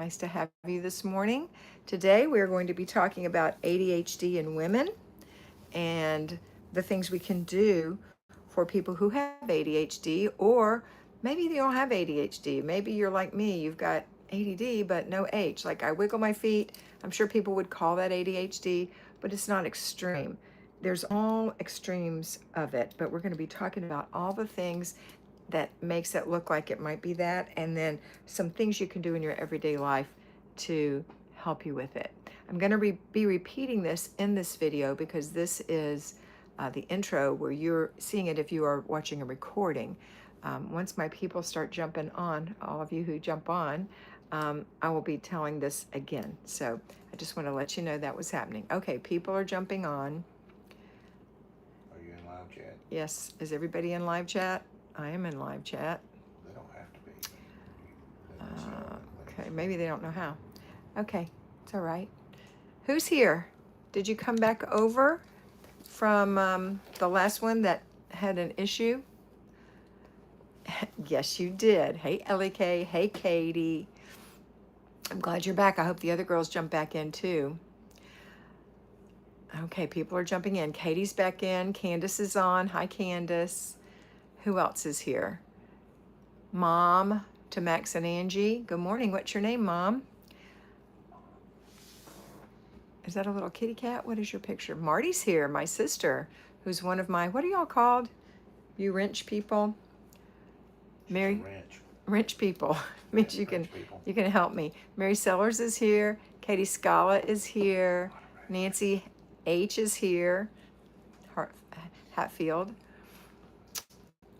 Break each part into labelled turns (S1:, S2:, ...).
S1: Nice to have you this morning. Today we are going to be talking about ADHD in women and the things we can do for people who have ADHD, or maybe you don't have ADHD. Maybe you're like me, you've got ADD but no H. Like I wiggle my feet. I'm sure people would call that ADHD, but it's not extreme. There's all extremes of it, but we're going to be talking about all the things that makes it look like it might be that, and then some things you can do in your everyday life to help you with it. I'm going to be repeating this in this video because this is the intro where you're seeing it if you are watching a recording. Once my people start jumping on, all of you who jump on, I will be telling this again. So I just want to let you know that was happening. Okay, people are jumping on.
S2: Are you in live chat?
S1: Yes, is everybody in live chat? I am in live chat.
S2: They don't have to be. Let us know.
S1: Okay, maybe they don't know how. Okay, it's all right. Who's here? Did you come back over from the last one that had an issue? Yes, you did. Hey, Ellie K. Hey, Katie. I'm glad you're back. I hope the other girls jump back in too. Okay, people are jumping in. Katie's back in. Candace is on. Hi, Candace. Who else is here? Mom to Max and Angie. Good morning. What's your name, Mom? Is that a little kitty cat? What is your picture? Marty's here, my sister, who's one of my, what are y'all called? You wrench people? Mary?
S2: Wrench.
S1: Wrench people. Means you can
S2: People.
S1: you can help me. Mary Sellers is here. Katie Scala is here. Nancy H is here. Hatfield.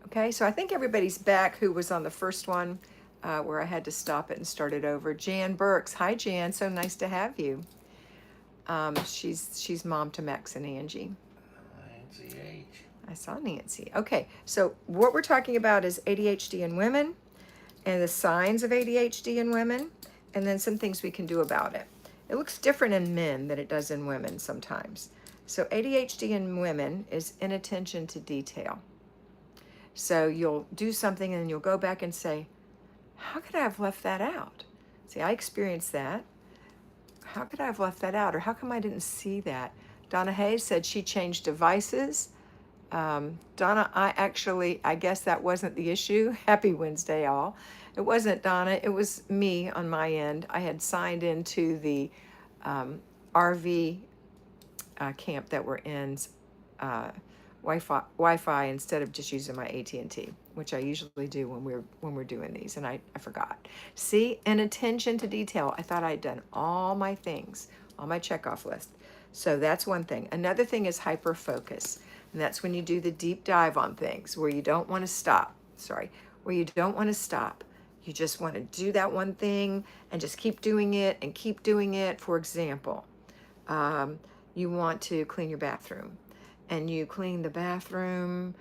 S1: Okay, so I think everybody's back who was on the first one where I had to stop it and start it over. Jan Burks. Hi, Jan. So nice to have you. She's mom to Max and Angie.
S2: Nancy H.
S1: I saw Nancy. Okay, so what we're talking about is ADHD in women and the signs of ADHD in women, and then some things we can do about it. It looks different in men than it does in women sometimes. So ADHD in women is inattention to detail. So you'll do something and you'll go back and say, how could I have left that out? See, I experienced that. How could I have left that out? Or how come I didn't see that? Donna Hayes said she changed devices. Donna, I guess that wasn't the issue. Happy Wednesday, all. It wasn't Donna, it was me on my end. I had signed into the RV camp that we're in, Wi-Fi instead of just using my AT&T, which I usually do when we're doing these, and I forgot. See, and attention to detail. I thought I'd done all my things, all my checkoff list. So that's one thing. Another thing is hyper focus, and that's when you do the deep dive on things where you don't want to stop. Where you don't want to stop. You just want to do that one thing and just keep doing it and keep doing it. For example, you want to clean your bathroom, and you clean the bathroom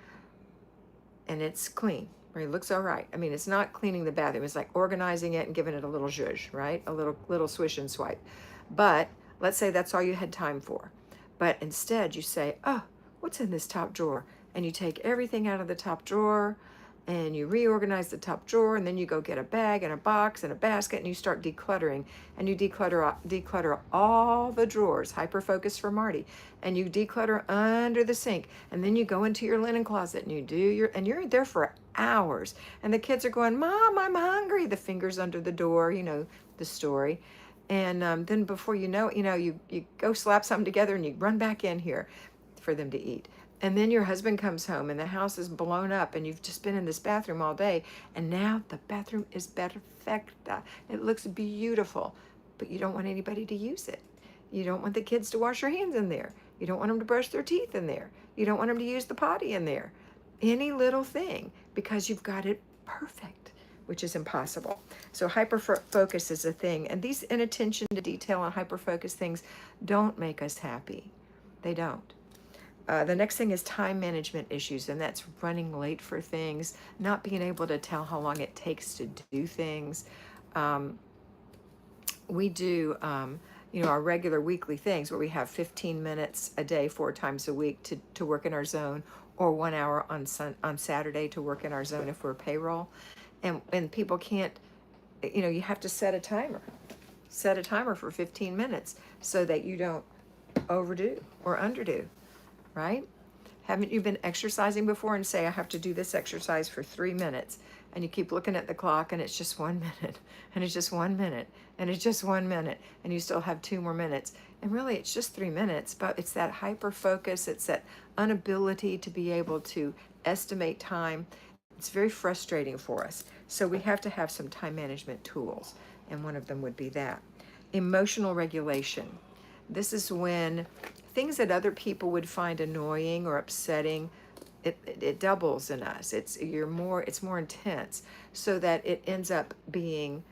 S1: and it's clean, right? It looks all right. I mean, it's not cleaning the bathroom. It's like organizing it and giving it a little zhuzh, right? A little swish and swipe. But let's say that's all you had time for. But instead you say, oh, what's in this top drawer? And you take everything out of the top drawer and you reorganize the top drawer, and then you go get a bag and a box and a basket and you start decluttering, and you declutter all the drawers, hyper focus for Marty, and you declutter under the sink, and then you go into your linen closet and you're there for hours, and the kids are going, Mom, I'm hungry, the fingers under the door, you know the story. And then before you know it, you go slap something together and you run back in here for them to eat. And then your husband comes home and the house is blown up and you've just been in this bathroom all day, and now the bathroom is perfecta. It looks beautiful, but you don't want anybody to use it. You don't want the kids to wash their hands in there. You don't want them to brush their teeth in there. You don't want them to use the potty in there. Any little thing, because you've got it perfect, which is impossible. So hyper focus is a thing, and these inattention to detail and hyper focus things don't make us happy. They don't. The next thing is time management issues, and that's running late for things, not being able to tell how long it takes to do things. We do, our regular weekly things where we have 15 minutes a day, 4 times a week to work in our zone, or 1 hour on Saturday to work in our zone if we're payroll. And people can't, you have to set a timer. set a timer for 15 minutes so that you don't overdo or underdo, right? Haven't you been exercising before and say, I have to do this exercise for 3 minutes? And you keep looking at the clock and it's just 1 minute, and it's just 1 minute, and it's just 1 minute, and you still have 2 more minutes. And really, it's just 3 minutes, but it's that hyper focus, it's that inability to be able to estimate time. It's very frustrating for us. So we have to have some time management tools, and one of them would be that. Emotional regulation. This is when things that other people would find annoying or upsetting, it doubles in us. It's more intense, so that it ends up being,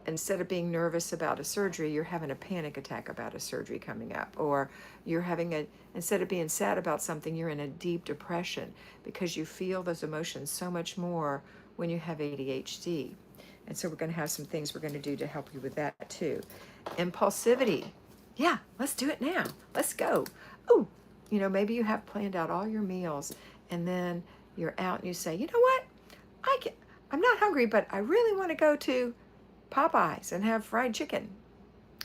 S1: instead of being nervous about a surgery, you're having a panic attack about a surgery coming up, or you're having instead of being sad about something, you're in a deep depression because you feel those emotions so much more when you have ADHD. And so we're going to have some things we're going to do to help you with that too. Impulsivity. Yeah, let's do it now. Let's go. Oh, maybe you have planned out all your meals, and then you're out and you say, you know what? I'm not hungry, but I really want to go to Popeyes and have fried chicken.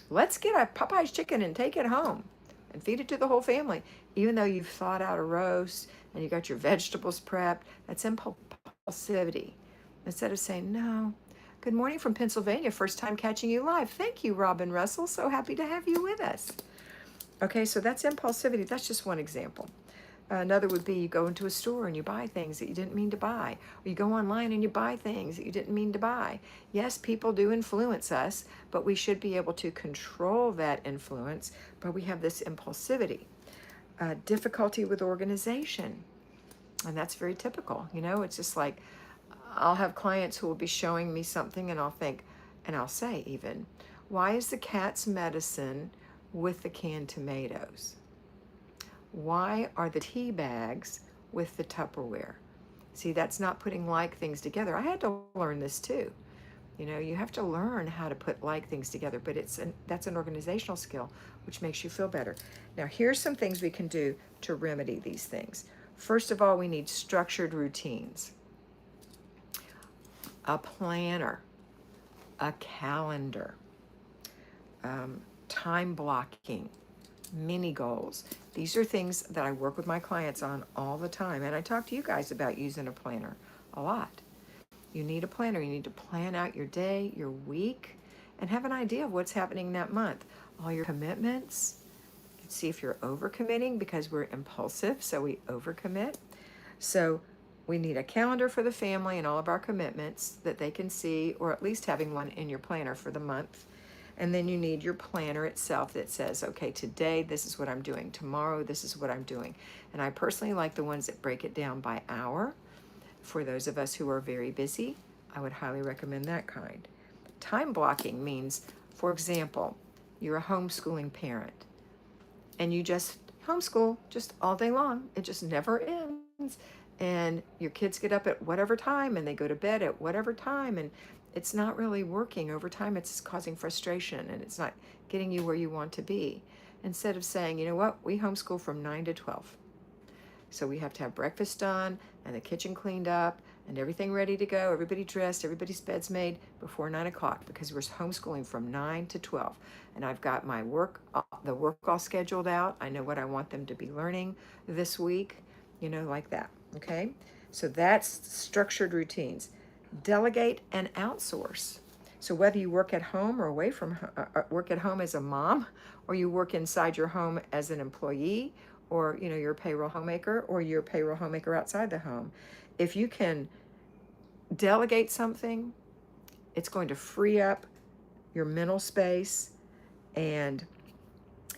S1: Let's get a Popeyes chicken and take it home and feed it to the whole family. Even though you've thought out a roast and you got your vegetables prepped, that's impulsivity. Instead of saying, no, good morning from Pennsylvania, first time catching you live. Thank you, Robin Russell. So happy to have you with us. Okay, so that's impulsivity. That's just one example. Another would be you go into a store and you buy things that you didn't mean to buy. Or you go online and you buy things that you didn't mean to buy. Yes, people do influence us, but we should be able to control that influence, but we have this impulsivity. Difficulty with organization. And that's very typical. It's just like I'll have clients who will be showing me something and I'll think, and I'll say even, why is the cat's medicine with the canned tomatoes? Why are the tea bags with the Tupperware? See, that's not putting like things together. I had to learn this too. You have to learn how to put like things together, but that's an organizational skill, which makes you feel better. Now, here's some things we can do to remedy these things. First of all, we need structured routines, a planner, a calendar, time blocking, mini goals. These are things that I work with my clients on all the time. And I talk to you guys about using a planner a lot. You need a planner. You need to plan out your day, your week, and have an idea of what's happening that month. All your commitments. See if you're overcommitting, because we're impulsive, so we overcommit. So we need a calendar for the family and all of our commitments that they can see, or at least having one in your planner for the month. And then you need your planner itself that says, okay, today this is what I'm doing. Tomorrow this is what I'm doing. And I personally like the ones that break it down by hour. For those of us who are very busy, I would highly recommend that kind. Time blocking means, for example, you're a homeschooling parent and you just homeschool just all day long. It just never ends. And your kids get up at whatever time and they go to bed at whatever time, and it's not really working. Over time, it's causing frustration and it's not getting you where you want to be. Instead of saying, you know what, we homeschool from 9 to 12. So we have to have breakfast done and the kitchen cleaned up and everything ready to go, everybody dressed, everybody's bed's made before 9 o'clock, because we're homeschooling from 9 to 12. And I've got my the work all scheduled out. I know what I want them to be learning this week, like that, okay? So that's structured routines. Delegate and outsource. So whether you work at home or away from work at home as a mom, or you work inside your home as an employee, or you're a payroll homemaker, or you're a payroll homemaker outside the home, if you can delegate something, it's going to free up your mental space, and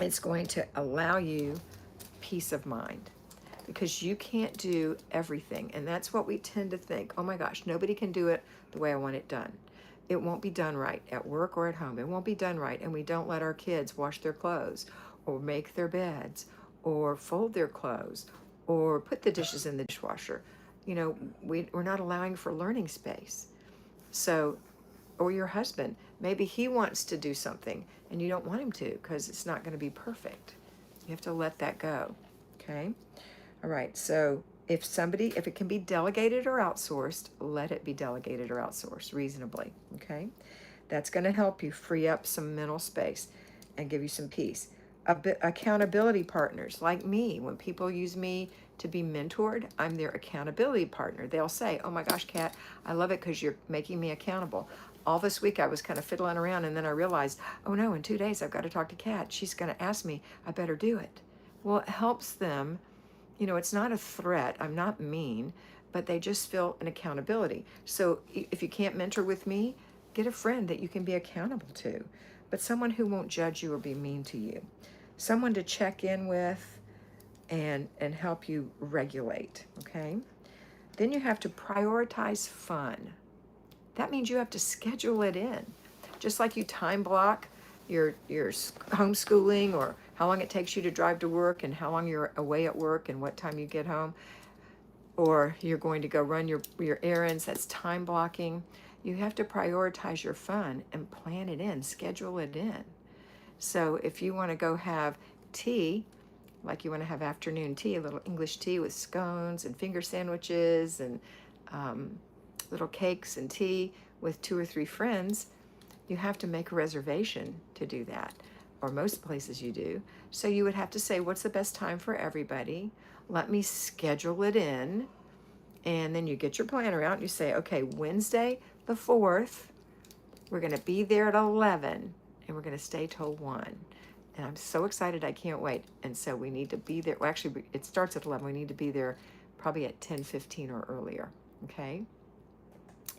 S1: it's going to allow you peace of mind, because you can't do everything. And that's what we tend to think. Oh my gosh, nobody can do it the way I want it done. It won't be done right at work or at home. It won't be done right. And we don't let our kids wash their clothes or make their beds or fold their clothes or put the dishes in the dishwasher. We're not allowing for learning space. So, or your husband, maybe he wants to do something and you don't want him to because it's not going to be perfect. You have to let that go. Okay. All right. So if it can be delegated or outsourced, let it be delegated or outsourced reasonably. Okay. That's going to help you free up some mental space and give you some peace. Accountability partners like me, when people use me to be mentored, I'm their accountability partner. They'll say, oh my gosh, Kat, I love it because you're making me accountable. All this week I was kind of fiddling around, and then I realized, oh no, in 2 days I've got to talk to Kat. She's going to ask me, I better do it. Well, it helps them. You know, it's not a threat. I'm not mean, but they just feel an accountability. So if you can't mentor with me, get a friend that you can be accountable to, but someone who won't judge you or be mean to you. Someone to check in with and help you regulate, okay? Then you have to prioritize fun. That means you have to schedule it in. Just like you time block your homeschooling, or how long it takes you to drive to work and how long you're away at work and what time you get home, or you're going to go run your errands, that's time blocking. You have to prioritize your fun and plan it in, schedule it in. So if you want to go have tea, like you want to have afternoon tea, a little English tea with scones and finger sandwiches and little cakes and tea with 2 or 3 friends, you have to make a reservation to do that, or most places you do. So you would have to say, what's the best time for everybody? Let me schedule it in. And then you get your planner out and you say, okay, Wednesday the 4th, we're going to be there at 11 and we're going to stay till 1. And I'm so excited, I can't wait. And so we need to be there. Well, actually, it starts at 11. We need to be there probably at 10:15 or earlier, okay?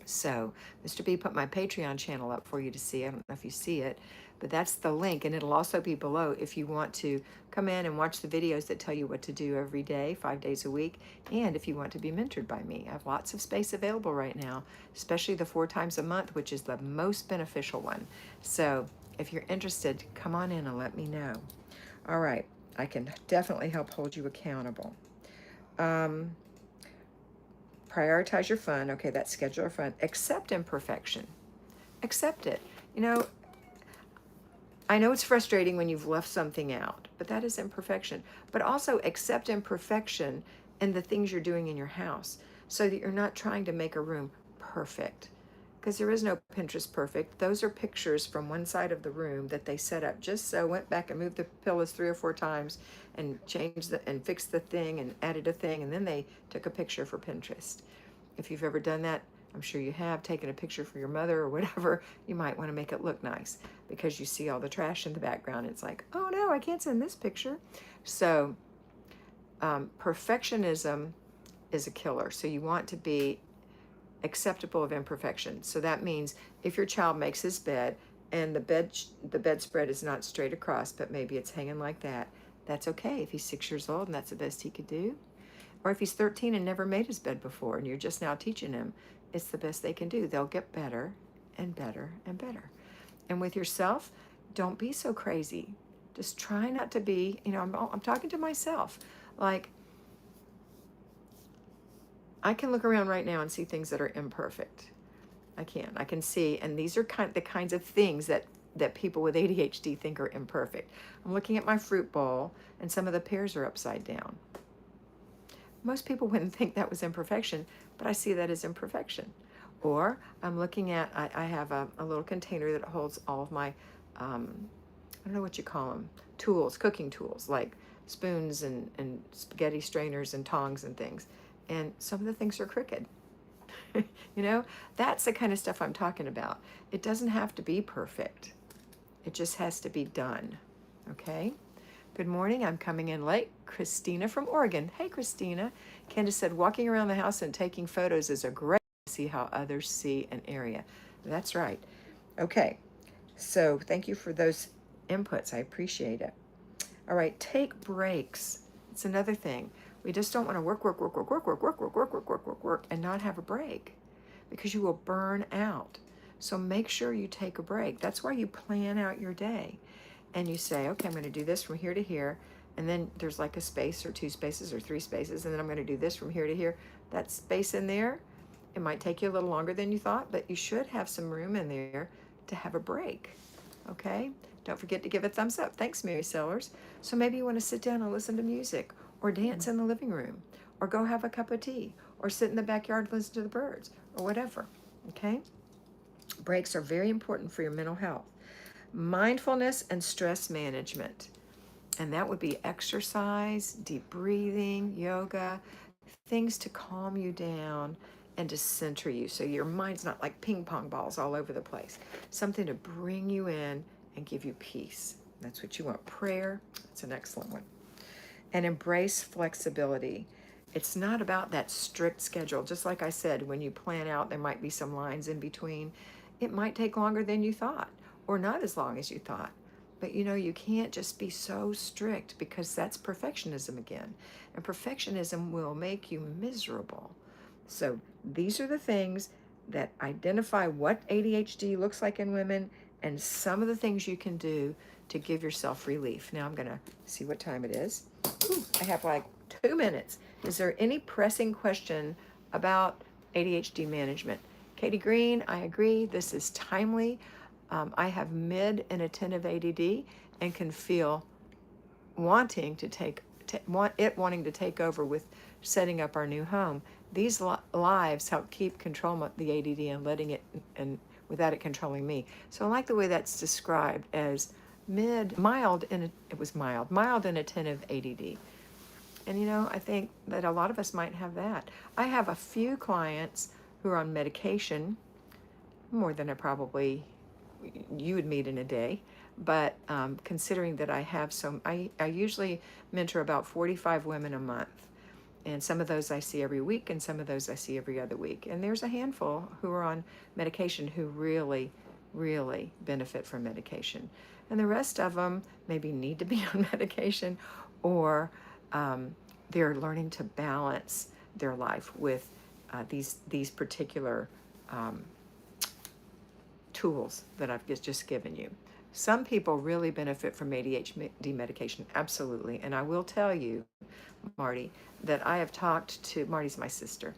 S1: So Mr. B put my Patreon channel up for you to see. I don't know if you see it, but that's the link, and it'll also be below if you want to come in and watch the videos that tell you what to do every day, 5 days a week, and if you want to be mentored by me. I have lots of space available right now, especially the 4 times a month, which is the most beneficial one. So if you're interested, come on in and let me know. All right, I can definitely help hold you accountable. Prioritize your fun. Okay, that's schedule your fun. Accept imperfection. Accept it. You know, I know it's frustrating when you've left something out, but that is imperfection. But also accept imperfection in the things you're doing in your house, so that you're not trying to make a room perfect. Because there is no Pinterest perfect. Those are pictures from one side of the room that they set up just so, went back and moved the pillows 3 or 4 times and changed and fixed the thing and added a thing, and then they took a picture for Pinterest. If you've ever done that, I'm sure you have, taken a picture for your mother or whatever, you might want to make it look nice because you see all the trash in the background. It's like, oh no, I can't send this picture. So perfectionism is a killer. So you want to be acceptable of imperfection. So that means if your child makes his bed and the bedspread is not straight across, but maybe it's hanging like that, that's okay. If he's 6 years old and that's the best he could do, or if he's 13 and never made his bed before and you're just now teaching him, it's the best they can do. They'll get better and better and better. And with yourself, don't be so crazy. Just try not to be, you know, I'm talking to myself. Like, I can look around right now and see things that are imperfect. I can see, and these are the kinds of things that people with ADHD think are imperfect. I'm looking at my fruit bowl and some of the pears are upside down. Most people wouldn't think that was imperfection, but I see that as imperfection. Or I'm looking at, I have a little container that holds all of my, I don't know what you call them, tools, cooking tools, like spoons and spaghetti strainers and tongs and things. And some of the things are crooked. You know, that's the kind of stuff I'm talking about. It doesn't have to be perfect. It just has to be done. Okay? Good morning. I'm coming in late. Christina from Oregon. Hey, Christina. Candace said, walking around the house and taking photos is a great way to see how others see an area. That's right. Okay. So thank you for those inputs. I appreciate it. All right. Take breaks. It's another thing. We just don't want to work, and not have a break, because you will burn out. So make sure you take a break. That's why you plan out your day. And you say, okay, I'm going to do this from here to here. And then there's like a space or 2 spaces or 3 spaces. And then I'm going to do this from here to here. That space in there, it might take you a little longer than you thought, but you should have some room in there to have a break. Okay? Don't forget to give a thumbs up. Thanks, Mary Sellers. So maybe you want to sit down and listen to music, or dance in the living room, or go have a cup of tea, or sit in the backyard and listen to the birds, or whatever. Okay? Breaks are very important for your mental health. Mindfulness and stress management. And that would be exercise, deep breathing, yoga, things to calm you down and to center you so your mind's not like ping pong balls all over the place. Something to bring you in and give you peace. That's what you want. Prayer, that's an excellent one. And embrace flexibility. It's not about that strict schedule. Just like I said, when you plan out, there might be some lines in between. It might take longer than you thought, or not as long as you thought. But you know, you can't just be so strict because that's perfectionism again. And perfectionism will make you miserable. So these are the things that identify what ADHD looks like in women and some of the things you can do to give yourself relief. Now I'm going to see what time it is. Ooh, I have like 2 minutes. Is there any pressing question about ADHD management? Katie Green, I agree. This is timely. I have mid and attentive ADD and can feel wanting to wanting to take over with setting up our new home. These lives help keep control of the ADD and letting it and without it controlling me. So I like the way that's described as mild and it was mild and attentive ADD. And you know, I think that a lot of us might have that. I have a few clients who are on medication, more than you would meet in a day. But considering that I have I usually mentor about 45 women a month. And some of those I see every week, and some of those I see every other week. And there's a handful who are on medication who really, really benefit from medication. And the rest of them maybe need to be on medication, or they're learning to balance their life with these particular tools that I've just given you. Some people really benefit from ADHD medication, absolutely. And I will tell you, Marty, that I have talked to, Marty's my sister,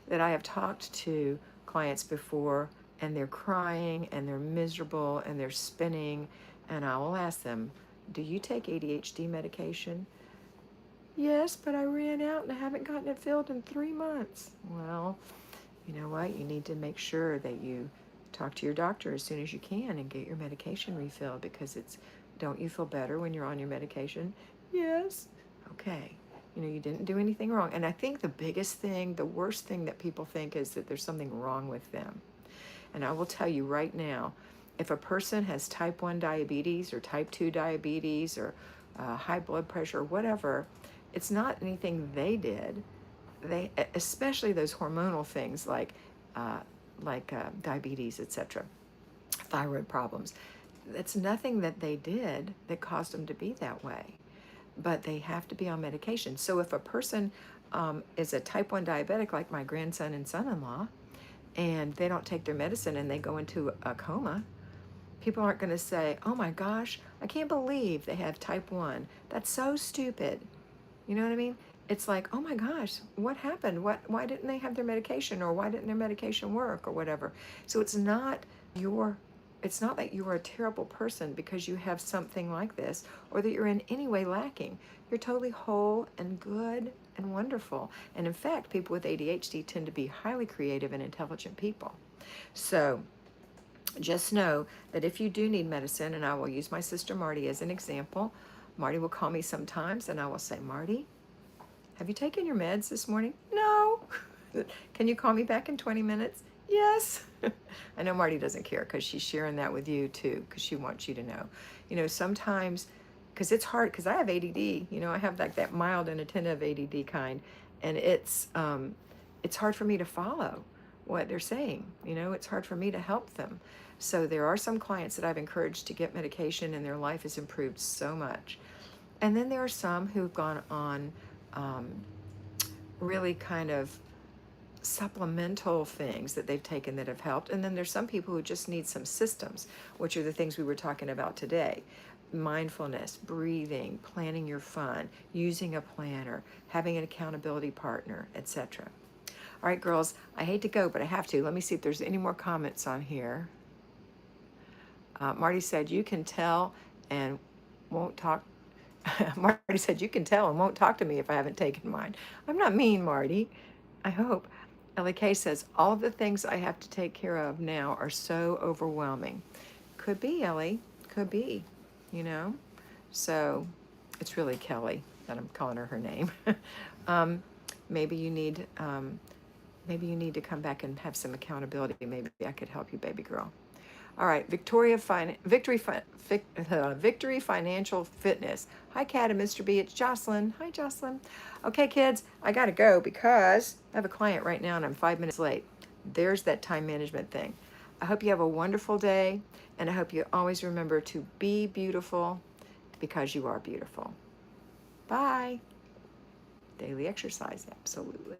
S1: that I have talked to clients before and they're crying and they're miserable and they're spinning. And I will ask them, do you take ADHD medication? Yes, but I ran out and I haven't gotten it filled in 3 months. Well, you know what? You need to make sure that you talk to your doctor as soon as you can and get your medication refilled because don't you feel better when you're on your medication? Yes. Okay. You know, you didn't do anything wrong. And I think the worst thing that people think is that there's something wrong with them. And I will tell you right now, if a person has type 1 diabetes or type 2 diabetes or high blood pressure or whatever, it's not anything they did. Especially those hormonal things like diabetes, etc., thyroid problems. It's nothing that they did that caused them to be that way, but they have to be on medication. So if a person is a type 1 diabetic, like my grandson and son-in-law, and they don't take their medicine and they go into a coma, people aren't going to say, oh my gosh, I can't believe they have type 1. That's so stupid. You know what I mean? It's like, oh my gosh, what happened? Why didn't they have their medication, or why didn't their medication work, or whatever? So it's not that you are a terrible person because you have something like this, or that you're in any way lacking. You're totally whole and good and wonderful. And in fact, people with ADHD tend to be highly creative and intelligent people. So just know that if you do need medicine, and I will use my sister Marty as an example, Marty will call me sometimes and I will say, Marty, have you taken your meds this morning? No. Can you call me back in 20 minutes? Yes. I know Marty doesn't care because she's sharing that with you too, because she wants you to know. You know, sometimes, because it's hard, because I have ADD, you know, I have like that mild and attentive ADD kind, and it's hard for me to follow what they're saying. You know, it's hard for me to help them. So there are some clients that I've encouraged to get medication and their life has improved so much. And then there are some who've gone on really kind of supplemental things that they've taken that have helped. And then there's some people who just need some systems, which are the things we were talking about today. Mindfulness, breathing, planning your fun, using a planner, having an accountability partner, etc. All right, girls, I hate to go, but I have to. Let me see if there's any more comments on here. Marty said, you can tell and won't talk. Marty said, you can tell and won't talk to me if I haven't taken mine. I'm not mean, Marty. I hope. Ellie Kay says, all of the things I have to take care of now are so overwhelming. Could be, Ellie. Could be, you know? So it's really Kelly that I'm calling her name. um, maybe you need to come back and have some accountability. Maybe I could help you, baby girl. All right, Victory Financial Fitness. Hi, Kat and Mr. B. It's Jocelyn. Hi, Jocelyn. Okay, kids, I gotta go because I have a client right now and I'm 5 minutes late. There's that time management thing. I hope you have a wonderful day, and I hope you always remember to be beautiful because you are beautiful. Bye. Daily exercise, absolutely.